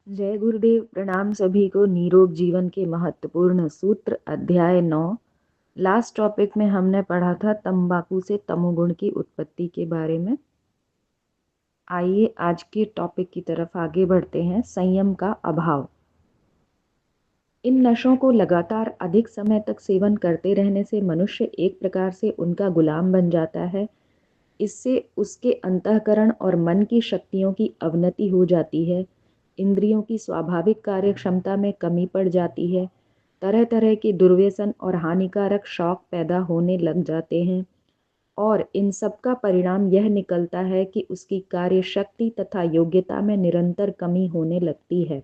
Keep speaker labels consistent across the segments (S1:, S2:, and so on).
S1: जय गुरुदेव। प्रणाम सभी को। निरोग जीवन के महत्वपूर्ण सूत्र अध्याय 9। लास्ट टॉपिक में हमने पढ़ा था तंबाकू से तमोगुण की उत्पत्ति के बारे में। आइए आज के टॉपिक की तरफ आगे बढ़ते हैं। संयम का अभाव। इन नशों को लगातार अधिक समय तक सेवन करते रहने से मनुष्य एक प्रकार से उनका गुलाम बन जाता है। इससे उसके अंतःकरण और मन की शक्तियों की अवनति हो जाती है। इंद्रियों की स्वाभाविक कार्य क्षमता में कमी पड़ जाती है। तरह तरह के दुर्व्यसन और हानिकारक शौक पैदा होने लग जाते हैं और इन सब का परिणाम यह निकलता है कि उसकी कार्य शक्ति तथा योग्यता में निरंतर कमी होने लगती है।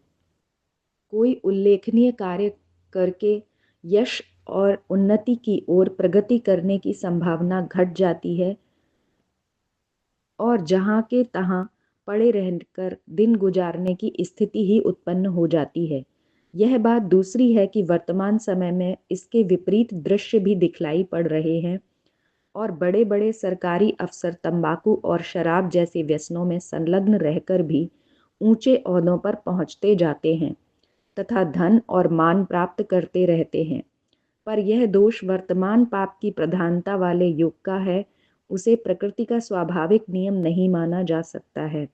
S1: कोई उल्लेखनीय कार्य करके यश और उन्नति की ओर प्रगति करने की संभावना घट जाती है और जहाँ के तहाँ पड़े रहकर दिन गुजारने की स्थिति ही उत्पन्न हो जाती है। यह बात दूसरी है कि वर्तमान समय में इसके विपरीत दृश्य भी दिखलाई पड़ रहे हैं और बड़े बड़े सरकारी अफसर तंबाकू और शराब जैसे व्यसनों में संलग्न रहकर भी ऊंचे ओहदों पर पहुंचते जाते हैं तथा धन और मान प्राप्त करते रहते हैं। पर यह दोष वर्तमान पाप की प्रधानता वाले युग का है। उसे प्रकृति का स्वाभाविक नियम नहीं माना जा सकता है।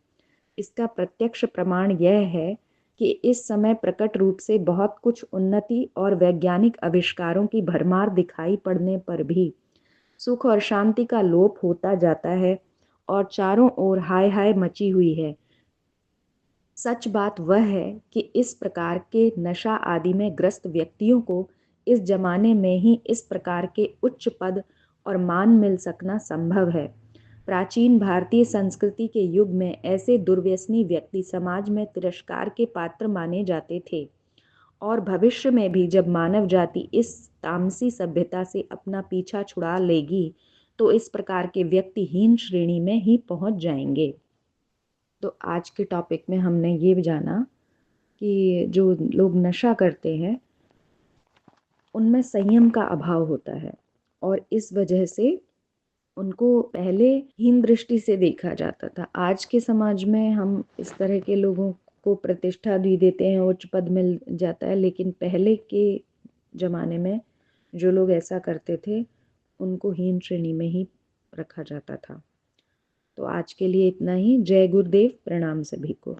S1: इसका प्रत्यक्ष प्रमाण यह है कि इस समय प्रकट रूप से बहुत कुछ उन्नति और वैज्ञानिक आविष्कारों की भरमार दिखाई पड़ने पर भी सुख और शांति का लोप होता जाता है और चारों ओर हाय हाय मची हुई है। सच बात वह है कि इस प्रकार के नशा आदि में ग्रस्त व्यक्तियों को इस जमाने में ही इस प्रकार के उच्च पद और मान मिल सकना संभव है। प्राचीन भारतीय संस्कृति के युग में ऐसे दुर्व्यसनी व्यक्ति समाज में तिरस्कार के पात्र माने जाते थे और भविष्य में भी जब मानव जाति इस तामसी सभ्यता से अपना पीछा छुड़ा लेगी तो इस प्रकार के व्यक्ति हीन श्रेणी में ही पहुंच जाएंगे। तो आज के टॉपिक में हमने ये भी जाना कि जो लोग नशा करते हैं उनमें संयम का अभाव होता है और इस वजह से उनको पहले हीन दृष्टि से देखा जाता था। आज के समाज में हम इस तरह के लोगों को प्रतिष्ठा भी देते हैं, उच्च पद मिल जाता है, लेकिन पहले के ज़माने में जो लोग ऐसा करते थे उनको हीन श्रेणी में ही रखा जाता था। तो आज के लिए इतना ही। जय गुरुदेव। प्रणाम सभी को।